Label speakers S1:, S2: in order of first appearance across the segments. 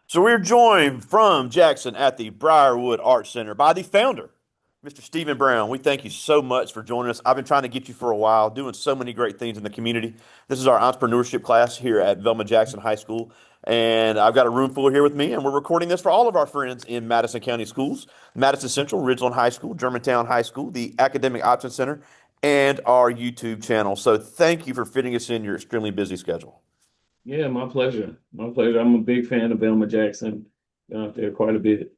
S1: So we're joined from Jackson at the Briarwood Arts Center by the founder, Mr. Stephen Brown. We thank you so much for joining us. I've been trying to get you for a while, doing so many great things in the community. This is our entrepreneurship class here at Velma Jackson High School, and I've got a room full here with me, and we're recording this for all of our friends in Madison County schools, Madison Central, Ridgeland High School, Germantown High School, the Academic Option Center, and our YouTube channel. So thank you for fitting us in your extremely busy schedule.
S2: Yeah, my pleasure. My pleasure. I'm a big fan of Elma Jackson. Been out there quite a bit.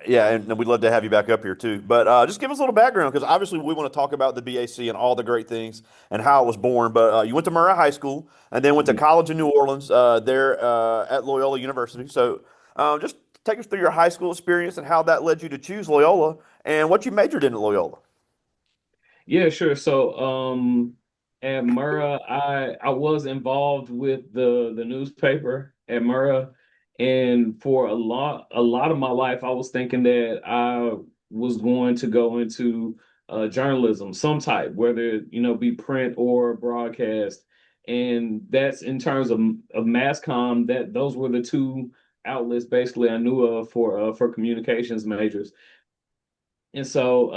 S1: Yeah, and we'd love to have you back up here too. But just give us a little background because obviously we want to talk about the BAC and all the great things and how it was born. But you went to Murrah High School and then went to
S2: Yeah.
S1: college in New Orleans, there at Loyola University. So just take us through your high school experience and how that led you to choose Loyola and what you majored in at Loyola.
S2: Yeah, sure. At Murrah, I was involved with the newspaper at Murrah, and for a lot of my life, I was thinking that I was going to go into journalism, some type, whether be print or broadcast. And that's in terms of mass comm, that those were the two outlets basically I knew of for communications majors. And so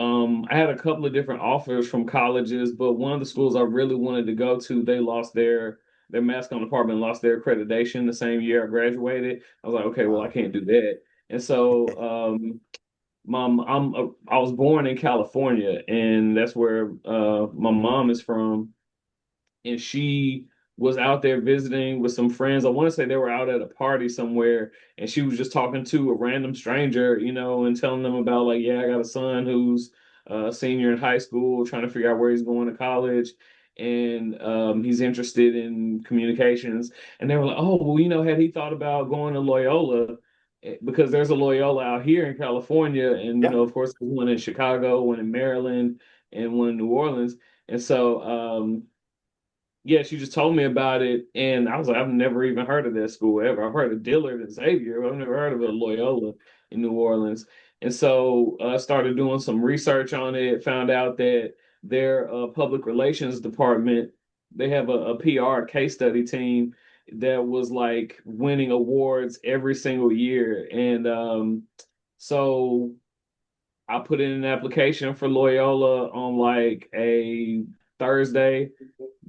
S2: I had a couple of different offers from colleges, but one of the schools I really wanted to go to, they lost their mass comm department lost their accreditation the same year I graduated. I was like, okay, well, I
S1: Wow.
S2: can't do that. And so I was born in California, and that's where my mom is from, and she was out there visiting with some friends. I want to say they were out at a party somewhere, and she was just talking to a random stranger, and telling them about, like, yeah, I got a son who's a senior in high school, trying to figure out where he's going to college, and he's interested in communications. And they were like, oh, well, had he thought about going to Loyola? Because there's a Loyola out here in California, and
S1: Yeah.
S2: of course, there's one in Chicago, one in Maryland, and one in New Orleans. And so yeah, she just told me about it, and I was like, I've never even heard of that school ever. I've heard of Dillard and Xavier, but I've never heard of a Loyola in New Orleans. And so I started doing some research on it, found out that their public relations department, they have a PR case study team that was like winning awards every single year. And so I put in an application for Loyola on like a Thursday,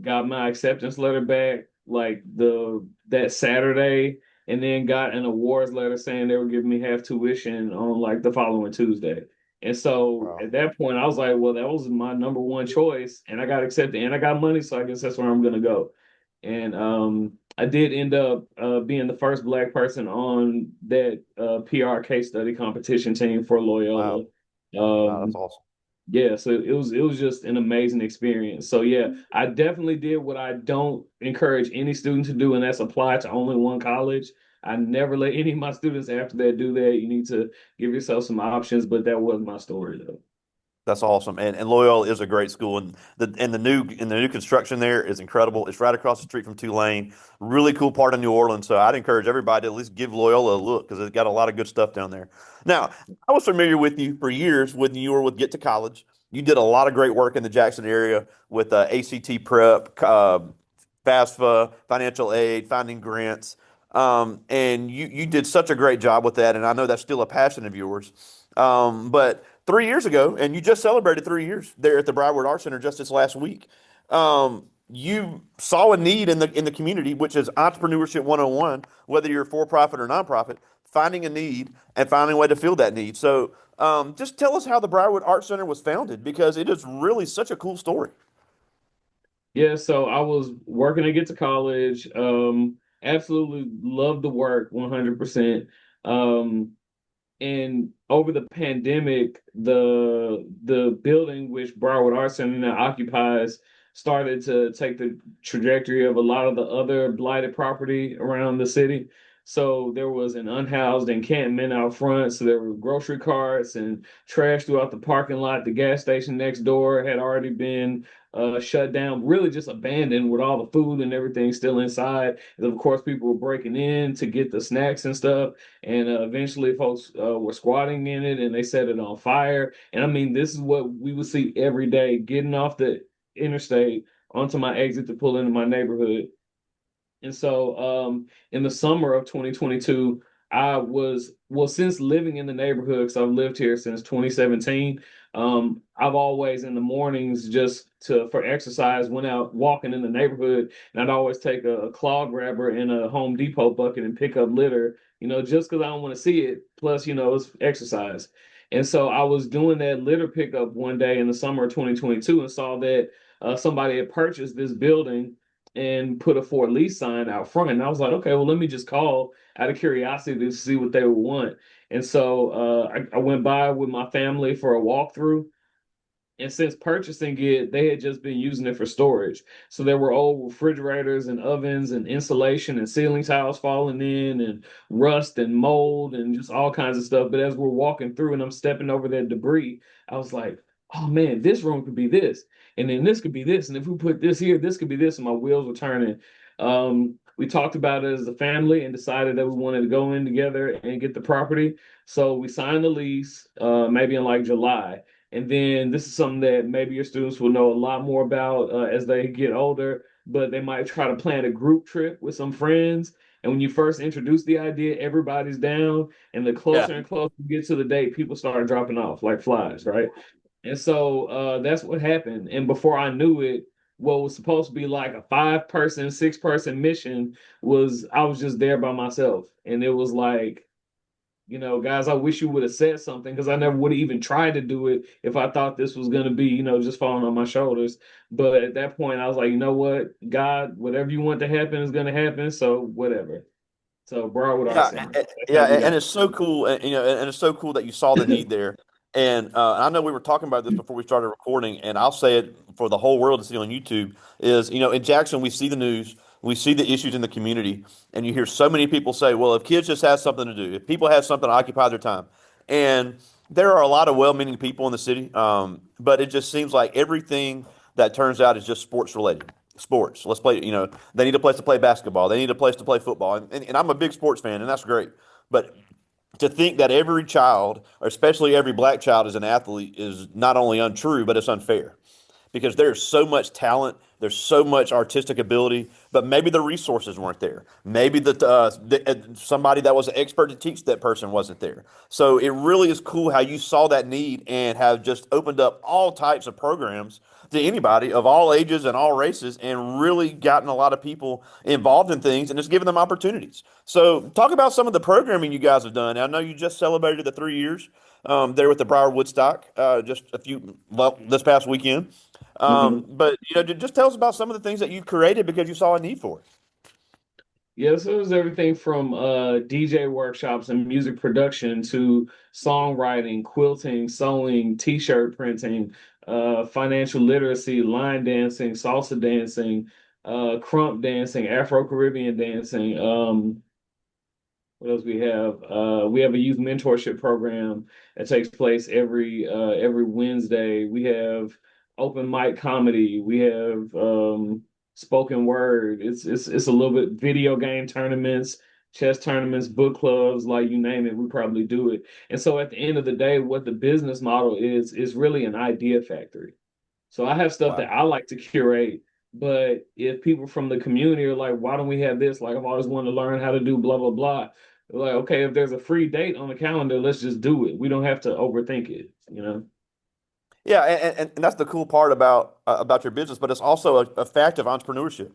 S2: got my acceptance letter back like the that Saturday, and then got an awards letter saying they were giving me half tuition on like the following Tuesday. And so
S1: Wow.
S2: at that point, I was like, well, that was my number one choice, and I got accepted, and I got money, so I guess that's where I'm gonna go. And I did end up being the first Black person on that PR case study competition team for Loyola.
S1: Wow. Wow. That's
S2: Um,
S1: awesome.
S2: yeah, so it was just an amazing experience. So yeah, I definitely did what I don't encourage any student to do, and that's apply to only one college. I never let any of my students after that do that. You need to give yourself some options, but that was my story though.
S1: That's awesome. And Loyola is a great school and the new construction there is incredible. It's right across the street from Tulane. Really cool part of New Orleans. So I'd encourage everybody to at least give Loyola a look because it's got a lot of good stuff down there. Now, I was familiar with you for years when you were with Get to College. You did a lot of great work in the Jackson area with ACT prep, FAFSA, financial aid, finding grants. And you did such a great job with that. And I know that's still a passion of yours. But 3 years ago, and you just celebrated 3 years there at the Briarwood Arts Center just this last week. You saw a need in the community, which is entrepreneurship 101, whether you're for profit or nonprofit, finding a need and finding a way to fill that need. So just tell us how the Briarwood Arts Center was founded because it is really such a cool story.
S2: Yeah, so I was working to get to college. Absolutely loved the work 100%. Um, And over the pandemic, the building which Briarwood Arts Center now occupies started to take the trajectory of a lot of the other blighted property around the city. So there was an unhoused encampment out front. So there were grocery carts and trash throughout the parking lot. The gas station next door had already been shut down, really just abandoned with all the food and everything still inside. And of course, people were breaking in to get the snacks and stuff, and eventually folks were squatting in it and they set it on fire. And I mean, this is what we would see every day, getting off the interstate onto my exit to pull into my neighborhood, And so in the summer of 2022, I was, well, since living in the neighborhood, because I've lived here since 2017, I've always in the mornings just to for exercise went out walking in the neighborhood, and I'd always take a claw grabber and a Home Depot bucket and pick up litter, just because I don't want to see it. Plus, it's exercise. And so I was doing that litter pickup one day in the summer of 2022 and saw that somebody had purchased this building and put a for lease sign out front. And I was like, okay, well, let me just call out of curiosity to see what they would want. And so I went by with my family for a walkthrough. And since purchasing it, they had just been using it for storage. So there were old refrigerators and ovens and insulation and ceiling tiles falling in and rust and mold and just all kinds of stuff. But as we're walking through and I'm stepping over that debris, I was like, oh man, this room could be this. And then this could be this. And if we put this here, this could be this. And my wheels were turning. We talked about it as a family and decided that we wanted to go in together and get the property. So we signed the lease, maybe in like July. And then this is something that maybe your students will know a lot more about as they get older, but they might try to plan a group trip with some friends. And when you first introduce the idea, everybody's down. And the
S1: Yeah.
S2: closer and closer you get to the date, people start dropping off like flies, right? And so that's what happened. And before I knew it, what was supposed to be like a 5-person, 6-person mission was I was just there by myself. And it was like, guys, I wish you would have said something because I never would have even tried to do it if I thought this was going to be, just falling on my shoulders. But at that point, I was like, you know what, God, whatever you want to happen is going to happen. So whatever. So Briarwood Arts
S1: Yeah,
S2: Center. That's
S1: yeah,
S2: how we got.
S1: and it's so cool, and it's so cool that you saw the need there. And I know we were talking about this before we started recording, and I'll say it for the whole world to see on YouTube is, in Jackson we see the news, we see the issues in the community, and you hear so many people say, "Well, if kids just have something to do, if people have something to occupy their time," and there are a lot of well-meaning people in the city, but it just seems like everything that turns out is just sports related. Sports. Let's play. They need a place to play basketball. They need a place to play football. And I'm a big sports fan, and that's great. But to think that every child, or especially every black child, is an athlete is not only untrue, but it's unfair because there's so much talent, there's so much artistic ability, but maybe the resources weren't there. Maybe somebody that was an expert to teach that person wasn't there. So it really is cool how you saw that need and have just opened up all types of programs to anybody of all ages and all races and really gotten a lot of people involved in things and just given them opportunities. So talk about some of the programming you guys have done. I know you just celebrated the 3 years there with the Briarwood Stock just well, this past weekend.
S2: Mhm.
S1: But just tell us about some of the things that you created because you saw a need for it.
S2: Yeah, so it was everything from DJ workshops and music production to songwriting, quilting, sewing, t-shirt printing, financial literacy, line dancing, salsa dancing, crump dancing, Afro-Caribbean dancing. What else we have? We have a youth mentorship program that takes place every Wednesday. We have open mic comedy. We have spoken word. It's a little bit video game tournaments, chess tournaments, book clubs, like you name it, we probably do it. And so at the end of the day, what the business model is really an idea factory. So I have stuff
S1: Wow.
S2: that I like to curate, but if people from the community are like, why don't we have this? Like, I've always wanted to learn how to do blah, blah, blah. They're like, okay, if there's a free date on the calendar, let's just do it. We don't have to overthink it.
S1: Yeah, and that's the cool part about your business, but it's also a fact of entrepreneurship.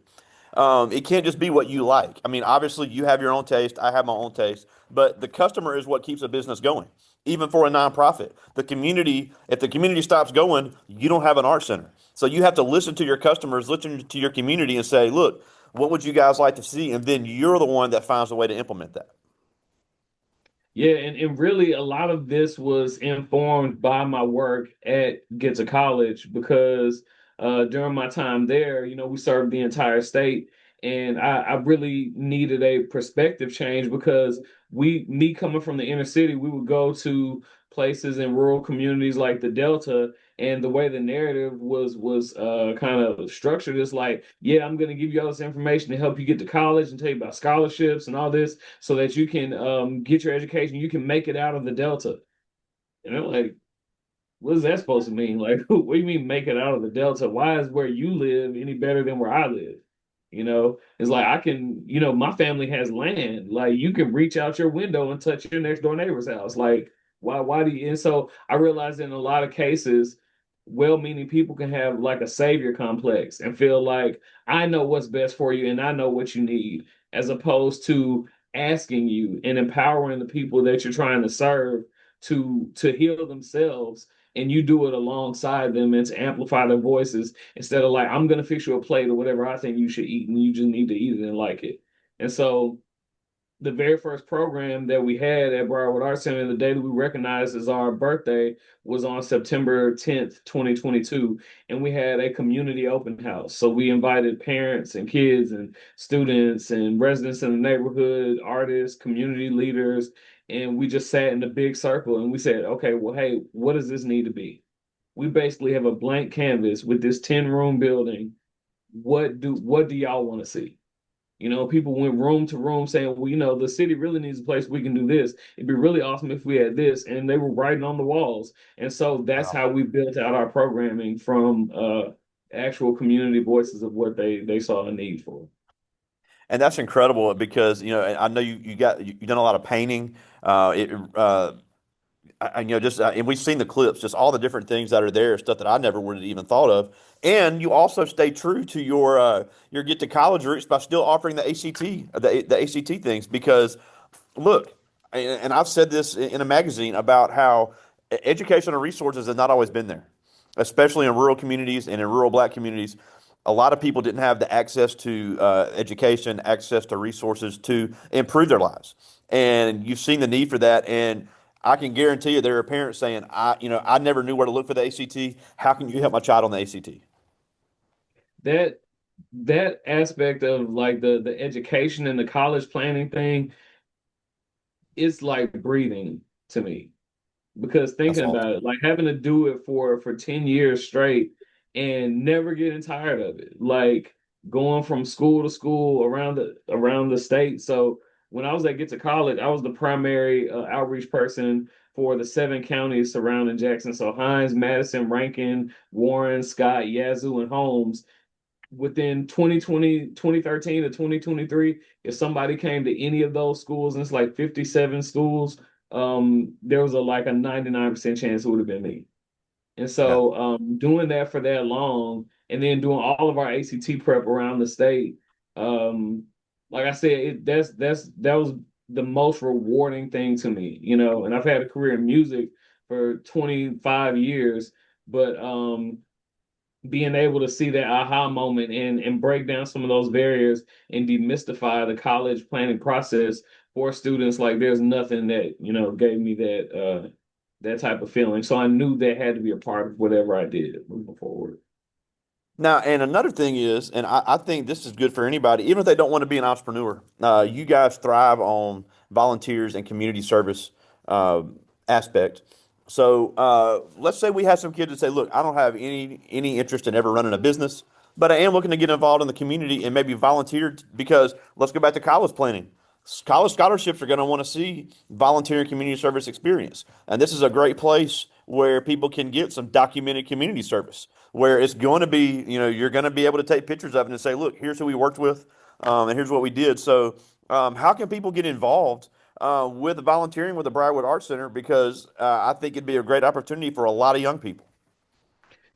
S1: It can't just be what you like. I mean, obviously, you have your own taste. I have my own taste, but the customer is what keeps a business going. Even for a nonprofit, if the community stops going, you don't have an art center. So you have to listen to your customers, listen to your community, and say, "Look, what would you guys like to see?" And then you're the one that finds a way to implement that.
S2: Yeah, and really a lot of this was informed by my work at Get to College because during my time there, we served the entire state, and I really needed a perspective change because me coming from the inner city, we would go to places in rural communities like the Delta, and the way the narrative was kind of structured is like, yeah, I'm going to give you all this information to help you get to college and tell you about scholarships and all this so that you can get your education, you can make it out of the Delta. And I'm like, what is that supposed to mean? Like, what do you mean make it out of the Delta? Why is where you live any better than where I live? It's like I can, my family has land. Like you can reach out your window and touch your next door neighbor's house. Like why do you? And so I realized in a lot of cases, well-meaning people can have like a savior complex and feel like I know what's best for you and I know what you need, as opposed to asking you and empowering the people that you're trying to serve to heal themselves, and you do it alongside them and to amplify their voices, instead of like, I'm gonna fix you a plate or whatever I think you should eat, and you just need to eat it and like it. And so the very first program that we had at Briarwood Arts Center, the day that we recognized as our birthday, was on September 10th, 2022. And we had a community open house. So we invited parents and kids and students and residents in the neighborhood, artists, community leaders, and we just sat in a big circle and we said, okay, well, hey, what does this need to be? We basically have a blank canvas with this 10-room building. What do y'all want to see? People went room to room saying, well, the city really needs a place we can do this. It'd be really awesome if we had this. And they were writing on the walls. And so that's
S1: Wow.
S2: how we built out our programming from actual community voices of what they saw a need for.
S1: And that's incredible because, I know you've done a lot of painting. It just and we've seen the clips, just all the different things that are there, stuff that I never would have even thought of. And you also stay true to your get to college roots by still offering the ACT, the ACT things. Because look, and I've said this in a magazine about how educational resources have not always been there, especially in rural communities and in rural black communities. A lot of people didn't have the access to education, access to resources to improve their lives. And you've seen the need for that. And I can guarantee you there are parents saying, I never knew where to look for the ACT. How can you help my child on the ACT?
S2: That that aspect of like the education and the college planning thing is like breathing to me. Because
S1: That's
S2: thinking
S1: awesome.
S2: about it, like having to do it for 10 years straight and never getting tired of it, like going from school to school around the state. So when I was at Get to College, I was the primary outreach person for the 7 counties surrounding Jackson. So Hines, Madison, Rankin, Warren, Scott, Yazoo, and Holmes. Within 2013 to 2023, if somebody came to any of those schools, and it's like 57 schools, there was like a 99% chance it would have been me. And
S1: Yeah.
S2: so doing that for that long and then doing all of our ACT prep around the state, um, like I said, that was the most rewarding thing to me, and I've had a career in music for 25 years, but being able to see that aha moment and break down some of those barriers and demystify the college planning process for students, like there's nothing that gave me that type of feeling. So I knew that had to be a part of whatever I did moving forward.
S1: Now, and another thing is, and I think this is good for anybody, even if they don't want to be an entrepreneur. You guys thrive on volunteers and community service uh, aspect. So let's say we have some kids that say, "Look, I don't have any interest in ever running a business, but I am looking to get involved in the community and maybe volunteer because let's go back to college planning. College scholarships are going to want to see volunteer and community service experience, and this is a great place where people can get some documented community service." Where it's going to be, you're going to be able to take pictures of it and say, look, here's who we worked with, and here's what we did. So, how can people get involved with volunteering with the Briarwood Arts Center? Because I think it'd be a great opportunity for a lot of young people.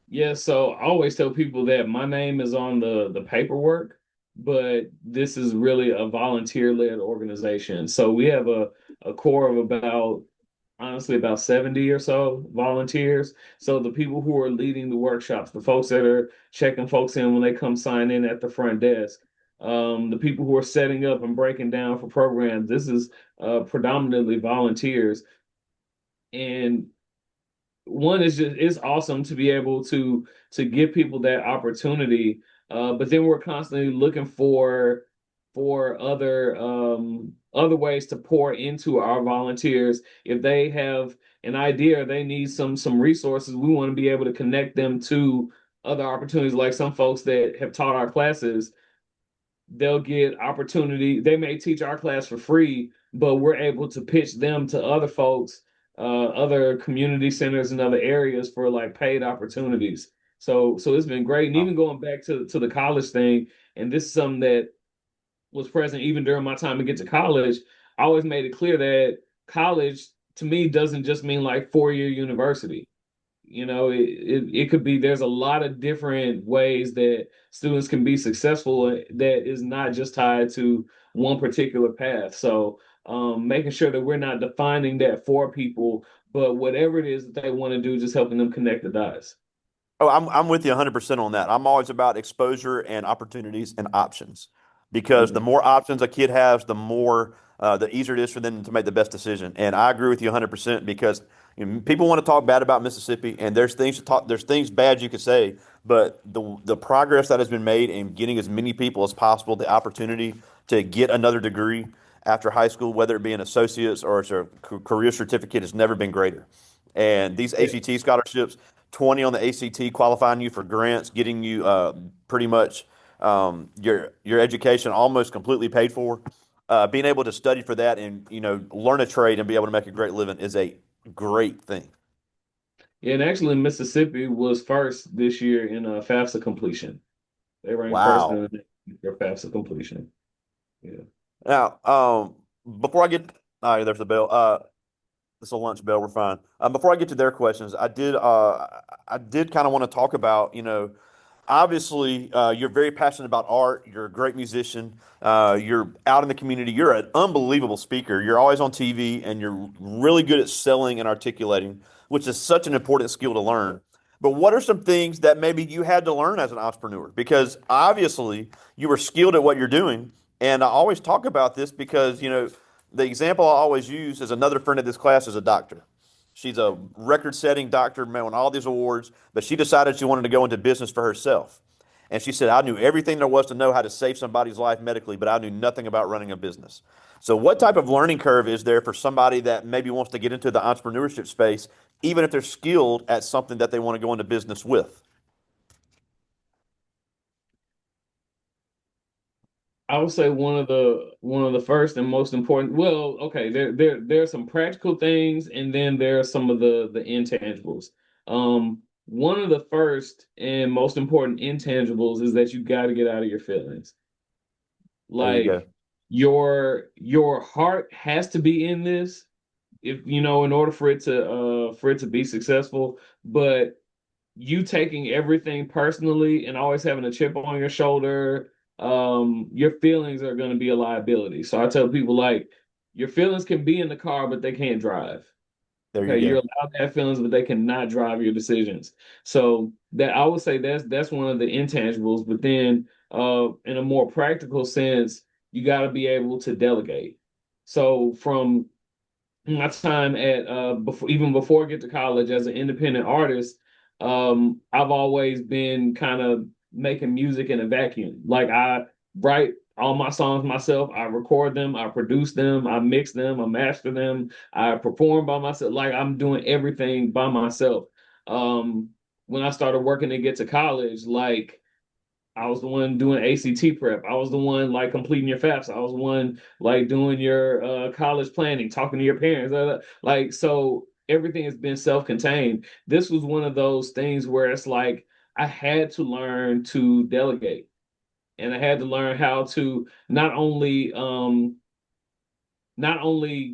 S2: Yeah, so I always tell people that my name is on the paperwork, but this is really a volunteer-led organization. So we have a core of about, honestly, about 70 or so volunteers. So the people who are leading the workshops, the folks that are checking folks in when they come sign in at the front desk, the people who are setting up and breaking down for programs, this is predominantly volunteers. And one is just, it's awesome to be able to give people that opportunity, but then we're constantly looking for other ways to pour into our volunteers. If they have an idea, they need some resources, we want to be able to connect them to other opportunities. Like some folks that have taught our classes, they'll get opportunity. They may teach our class for free, but we're able to pitch them to other folks, other community centers in other areas for like paid opportunities. So it's been great. And
S1: Wow.
S2: even going back to the college thing, and this is something that was present even during my time to get to college. I always made it clear that college to me doesn't just mean like 4 year university. It could be, there's a lot of different ways that students can be successful that is not just tied to one particular path. So making sure that we're not defining that for people, but whatever it is that they want to do, just helping them connect the dots.
S1: Oh, I'm with you 100% on that. I'm always about exposure and opportunities and options because the
S2: Mhm.
S1: more options a kid has, the easier it is for them to make the best decision. And I agree with you 100% because people want to talk bad about Mississippi, and there's things to talk, there's things bad you could say, but the progress that has been made in getting as many people as possible the opportunity to get another degree after high school, whether it be an associate's or it's a career certificate, has never been greater. And these
S2: Yeah.
S1: ACT scholarships, 20 on the ACT, qualifying you for grants, getting you pretty much your education almost completely paid for. Being able to study for that and learn a trade and be able to make a great living is a great thing.
S2: And actually, Mississippi was first this year in FAFSA completion. They ranked first in
S1: Wow.
S2: the nation for FAFSA completion. Yeah.
S1: Now, before I get, there's the bell. It's a lunch bell. We're fine. Before I get to their questions, I did kind of want to talk about, obviously, you're very passionate about art. You're a great musician. You're out in the community. You're an unbelievable speaker. You're always on TV, and you're really good at selling and articulating, which is such an important skill to learn. But what are some things that maybe you had to learn as an entrepreneur? Because obviously, you were skilled at what you're doing. And I always talk about this because, the example I always use is another friend of this class is a doctor. She's a record-setting doctor, won all these awards, but she decided she wanted to go into business for herself. And she said, I knew everything there was to know how to save somebody's life medically, but I knew nothing about running a business. So, what type of learning curve is there for somebody that maybe wants to get into the entrepreneurship space, even if they're skilled at something that they want to go into business with?
S2: I would say one of the first and most important. Well, okay, there are some practical things, and then there are some of the intangibles. One of the first and most important intangibles is that you got to get out of your feelings.
S1: There you go.
S2: Like your heart has to be in this, if in order for it to be successful. But you taking everything personally and always having a chip on your shoulder, your feelings are going to be a liability. So I tell people, like, your feelings can be in the car, but they can't drive.
S1: There you
S2: Okay, you're
S1: go.
S2: allowed to have feelings, but they cannot drive your decisions. So that I would say that's one of the intangibles. But then, in a more practical sense, you got to be able to delegate. So from my time at before, even before I get to college as an independent artist, I've always been kind of making music in a vacuum. Like, I write all my songs myself, I record them, I produce them, I mix them, I master them, I perform by myself. Like, I'm doing everything by myself. Um, when I started working to get to college, like, I was the one doing ACT prep. I was the one like completing your FAFSA. I was the one like doing your college planning, talking to your parents. Like, so everything has been self-contained. This was one of those things where it's like I had to learn to delegate, and I had to learn how to not only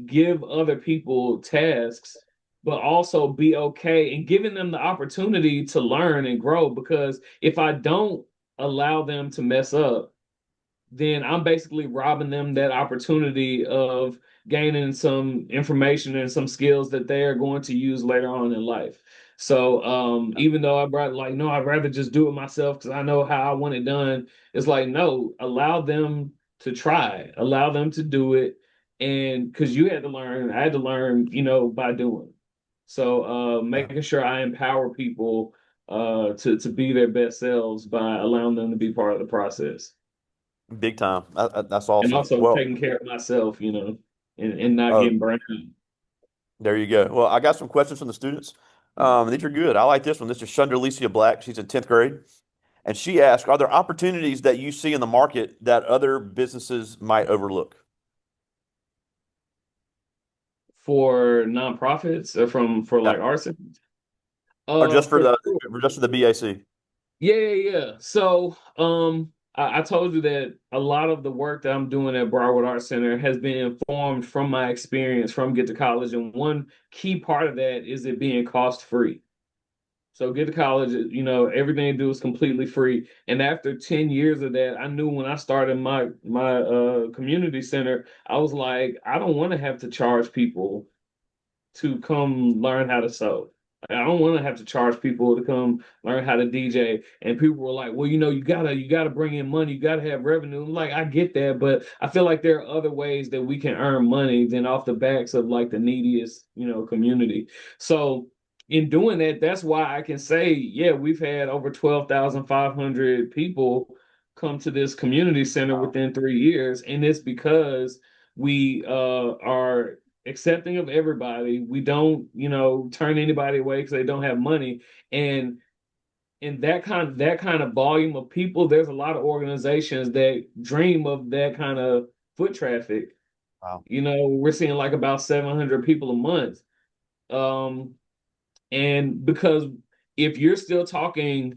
S2: give other people tasks, but also be okay and giving them the opportunity to learn and grow. Because if I don't allow them to mess up, then I'm basically robbing them that opportunity of gaining some information and some skills that they are going to use later on in life. So even though I'd rather, like, no, I'd rather just do it myself because I know how I want it done. It's like, no, allow them to try, allow them to do it. And because you had to learn, I had to learn, by doing. So
S1: Yeah.
S2: making sure I empower people to be their best selves by allowing them to be part of the process.
S1: Big time. That's
S2: And
S1: awesome.
S2: also
S1: Well,
S2: taking care of myself, and not
S1: uh,
S2: getting burned out.
S1: there you go. Well, I got some questions from the students. These are good. I like this one. This is Chandra Black. She's in 10th grade. And she asked, are there opportunities that you see in the market that other businesses might overlook?
S2: For nonprofits or for
S1: Yeah.
S2: like arts.
S1: Or just for
S2: For
S1: the
S2: sure.
S1: just for the BAC?
S2: Yeah, yeah, yeah. So, I told you that a lot of the work that I'm doing at Briarwood Arts Center has been informed from my experience from Get to College, and one key part of that is it being cost free. So Get to College, everything you do is completely free. And after 10 years of that, I knew when I started my community center, I was like, I don't want to have to charge people to come learn how to sew. I don't want to have to charge people to come learn how to DJ. And people were like, well, you gotta bring in money, you gotta have revenue. I'm like, I get that, but I feel like there are other ways that we can earn money than off the backs of like the neediest, community. So in doing that, that's why I can say, yeah, we've had over 12,500 people come to this community center
S1: Wow.
S2: within 3 years. And it's because we are accepting of everybody. We don't, turn anybody away because they don't have money. And in that kind of volume of people, there's a lot of organizations that dream of that kind of foot traffic.
S1: Wow.
S2: We're seeing like about 700 people a month. Um, and because if you're still talking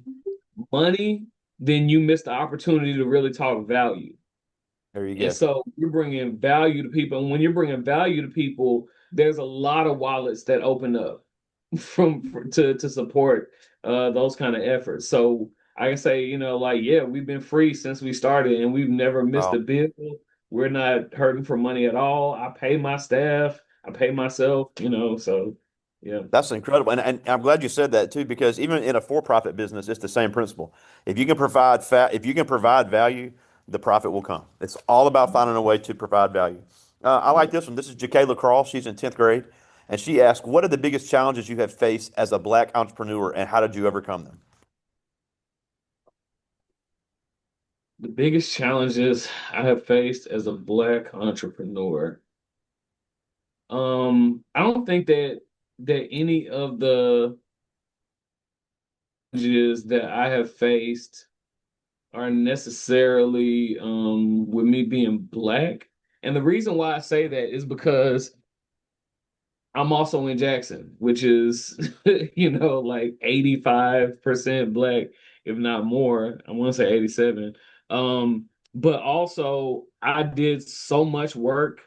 S2: money, then you miss the opportunity to really talk value.
S1: There you
S2: And
S1: go.
S2: so you're bringing value to people. And when you're bringing value to people, there's a lot of wallets that open up to support those kind of efforts. So I can say, like, yeah, we've been free since we started and we've never missed a
S1: Wow.
S2: bill. We're not hurting for money at all. I pay my staff, I pay myself, so yeah.
S1: That's incredible. And I'm glad you said that too, because even in a for-profit business, it's the same principle. If you can provide value, the profit will come. It's all about finding a way to provide value. I like
S2: Yeah.
S1: this one. This is Jacayla Cross. She's in 10th grade. And she asked, what are the biggest challenges you have faced as a black entrepreneur and how did you overcome them?
S2: The biggest challenges I have faced as a Black entrepreneur. I don't think that any of the challenges that I have faced are necessarily with me being black. And the reason why I say that is because I'm also in Jackson, which is like 85% black, if not more. I want to say 87. But also I did so much work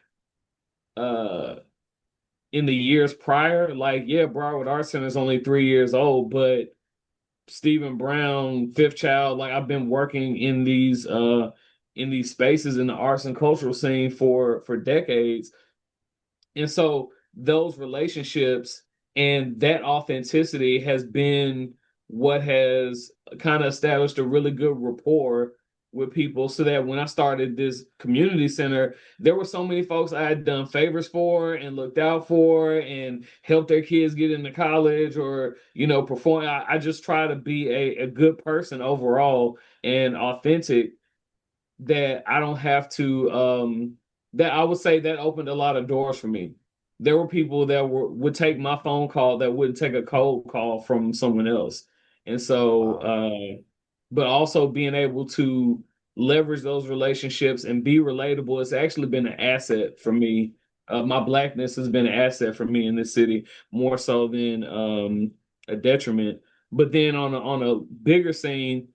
S2: uh in the years prior. Like, yeah, Briarwood Arts Center is only 3 years old, but Stephen Brown, Fifth Child, like I've been working in these spaces in the arts and cultural scene for decades. And so those relationships and that authenticity has been what has kind of established a really good rapport with people so that when I started this community center, there were so many folks I had done favors for and looked out for and helped their kids get into college or, perform. I just try to be a good person overall and authentic that I don't have to that I would say that opened a lot of doors for me. There were people that would take my phone call that wouldn't take a cold call from someone else. And so
S1: Wow.
S2: but also being able to leverage those relationships and be relatable, it's actually been an asset for me. My blackness has been an asset for me in this city more so than a detriment. But then on a bigger scene,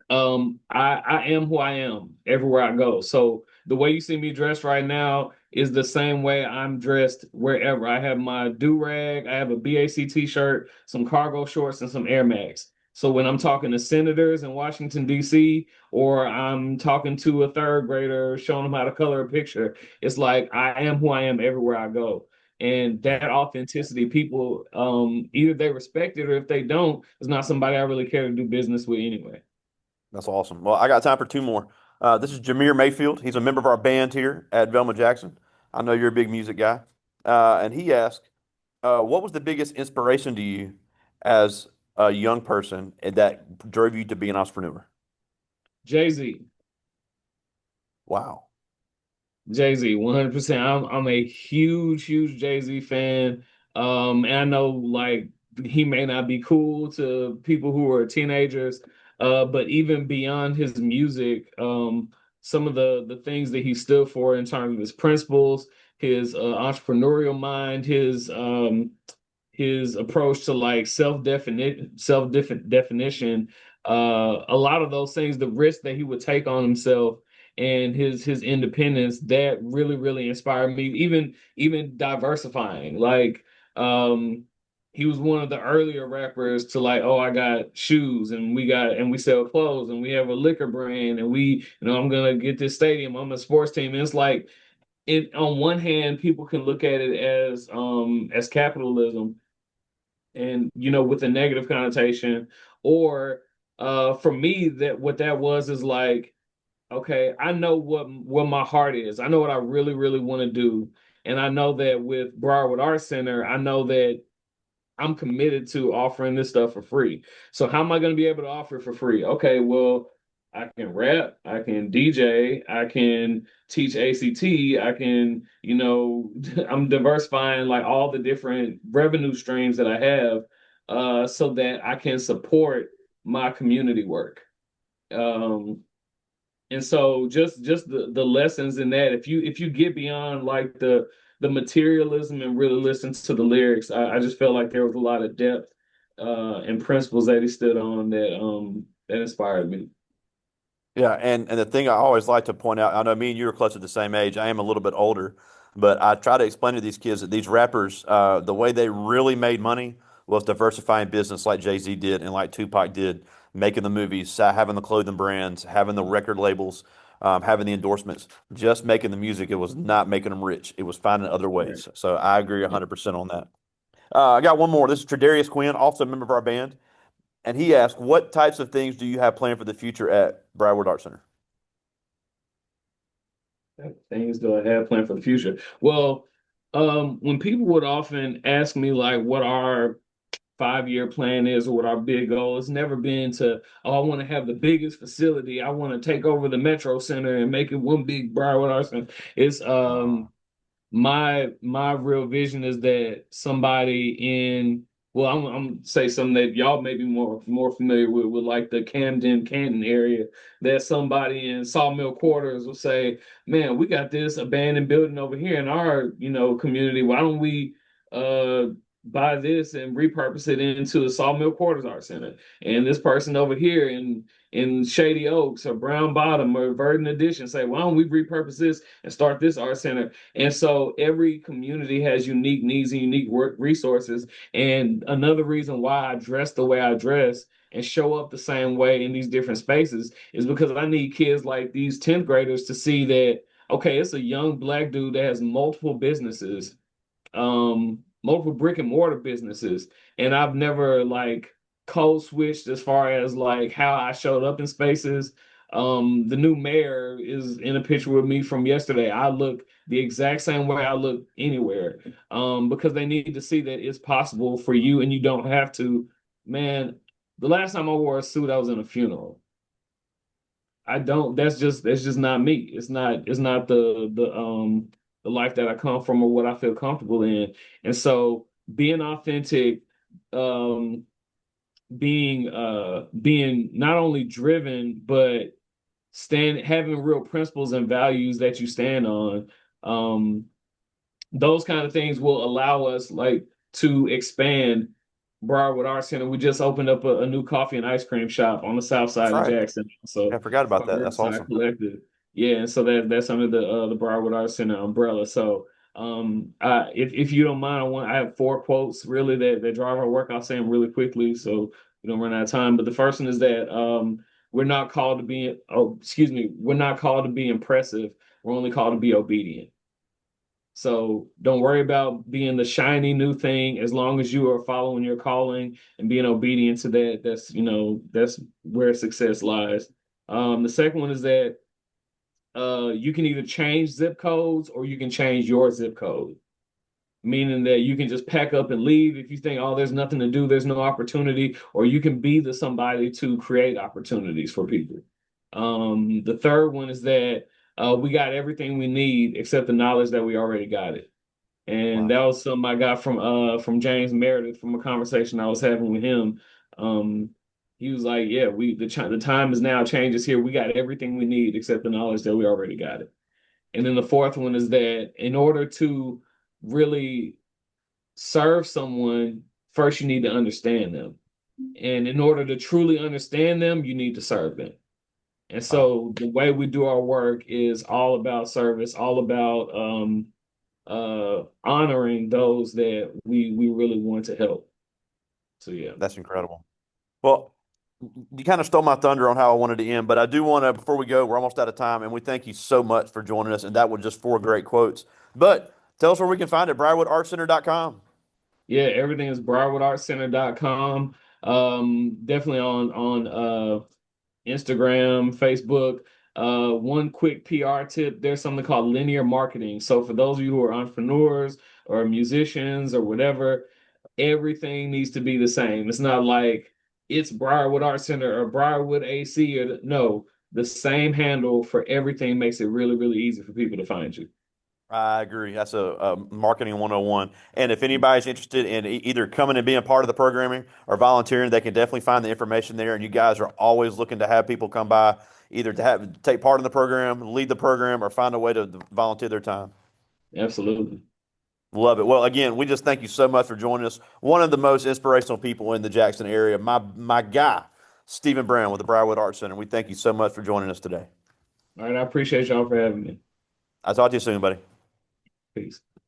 S2: I am who I am everywhere I go. So the way you see me dressed right now is the same way I'm dressed wherever. I have my do-rag, I have a BAC t-shirt, some cargo shorts, and some Air Max. So when I'm talking to senators in Washington, D.C., or I'm talking to a third grader showing them how to color a picture, it's like I am who I am everywhere I go. And that
S1: Man,
S2: authenticity, people, either they respect it or if they don't, it's not somebody I really care to do business with anyway.
S1: that's awesome. Well, I got time for two more. This is Jameer Mayfield. He's a member of our band here at Velma Jackson. I know you're a big music guy. And he asked, what was the biggest inspiration to you as a young person and that drove you to be an entrepreneur?
S2: Jay-Z.
S1: Wow.
S2: Jay-Z, 100%. I'm a huge, huge Jay-Z fan. And I know like he may not be cool to people who are teenagers, but even beyond his music, some of the things that he stood for in terms of his principles, his entrepreneurial mind, his approach to like self definition a lot of those things, the risk that he would take on himself and his independence, that really, really inspired me. Even diversifying. Like um he was one of the earlier rappers to like, oh, I got shoes and we sell clothes and we have a liquor brand and I'm gonna get this stadium, I'm a sports team. And it's like it on one hand, people can look at it as capitalism and with a negative connotation, or for me, that what that was is like, okay, I know what my heart is. I know what I really, really want to do. And I know that with Briarwood Arts Center, I know that I'm committed to offering this stuff for free. So how am I going to be able to offer it for free? Okay, well, I can rap, I can DJ, I can teach ACT, I can, I'm diversifying like all the different revenue streams that I have, so that I can support my community work. Um, and so just the lessons in that, if you get beyond like the materialism and really listen to the lyrics, I just felt like there was a lot of depth and principles that he stood on that inspired me.
S1: Yeah, and the thing I always like to point out, I know me and you are close to the same age. I am a little bit older, but I try to explain to these kids that these rappers, the way they really made money was diversifying business like Jay-Z did and like Tupac did, making the movies, having the clothing brands, having the record labels, having the endorsements, just making the music. It was not making them rich. It was finding other
S2: Right.
S1: ways. So I agree 100% on that. I got one more. This is Tredarius Quinn, also a member of our band. And he asked, what types of things do you have planned for the future at Briarwood Arts Center?
S2: Things do I have planned for the future? Well, when people would often ask me like what our 5-year plan is or what our big goal, it's never been to, oh, I want to have the biggest facility. I want to take over the Metro Center and make it one big Briarwood Arts Center. It's
S1: Oh,
S2: my real vision is that somebody in, well, I'm say something that y'all may be more familiar with like the Camden Canton area, that somebody in Sawmill Quarters will say, man, we got this abandoned building over here in our community, why don't we uh buy this and repurpose it into the Sawmill Quarters Art Center? And this person over here in Shady Oaks or Brown Bottom or Verdant Addition say, why don't we repurpose this and start this art center? And so every community has unique needs and unique work resources. And another reason why I dress the way I dress and show up the same way in these different spaces is because I need kids like these 10th graders to see that, okay, it's a young black dude that has multiple brick and mortar businesses. And I've never like code switched as far as like how I showed up in spaces. The new mayor is in a picture with me from yesterday. I look the exact same way I look anywhere. Because they need to see that it's possible for you and you don't have to. Man, the last time I wore a suit, I was in a funeral. I don't. That's just not me. It's not the life that I come from or what I feel comfortable in. And so being authentic, um, being not only driven but having real principles and values that you stand on. Um, those kind of things will allow us like to expand Briarwood Art Center. We just opened up a new coffee and ice cream shop on the south
S1: that's
S2: side of
S1: right.
S2: Jackson.
S1: Yeah,
S2: So
S1: I forgot
S2: it's
S1: about
S2: called
S1: that. That's
S2: Riverside
S1: awesome.
S2: Collective. Yeah, and so that's under the Briarwood Art Center umbrella. So if you don't mind, I have 4 quotes really that drive our work. I'll say them really quickly so we don't run out of time. But the first one is that we're not called to be impressive. We're only called to be obedient. So don't worry about being the shiny new thing as long as you are following your calling and being obedient to that. That's where success lies. The second one is that you can either change zip codes or you can change your zip code, meaning that you can just pack up and leave if you think, oh, there's nothing to do, there's no opportunity, or you can be the somebody to create opportunities for people. The third one is that we got everything we need except the knowledge that we already got it. And
S1: Wow.
S2: that was something I got from James Meredith from a conversation I was having with him. Um, he was like, "Yeah, the time is now, change is here. We got everything we need except the knowledge that we already got it." And then the fourth one is that in order to really serve someone, first you need to understand them. And in order to truly understand them, you need to serve them. And
S1: Wow,
S2: so the way we do our work is all about service, all about honoring those that we really want to help. So yeah.
S1: that's incredible. Well, you kind of stole my thunder on how I wanted to end, but I do want to, before we go, we're almost out of time, and we thank you so much for joining us. And that was just four great quotes. But tell us where we can find it, briarwoodartcenter.com.
S2: Yeah, everything is briarwoodartcenter.com. Definitely on Instagram, Facebook. One quick PR tip, there's something called linear marketing. So for those of you who are entrepreneurs or musicians or whatever, everything needs to be the same. It's not like it's Briarwood Arts Center or Briarwood AC or no, the same handle for everything makes it really, really easy for people to find you.
S1: I agree. That's a marketing 101. And if anybody's interested in either coming and being part of the programming or volunteering, they can definitely find the information there. And you guys are always looking to have people come by, either to have take part in the program, lead the program, or find a way to volunteer their time.
S2: Absolutely.
S1: Love it. Well, again, we just thank you so much for joining us. One of the most inspirational people in the Jackson area, my guy, Stephen Brown with the Briarwood Arts Center. We thank you so much for joining us today.
S2: All right, I appreciate y'all for having me.
S1: I'll talk to you soon, buddy.
S2: Peace.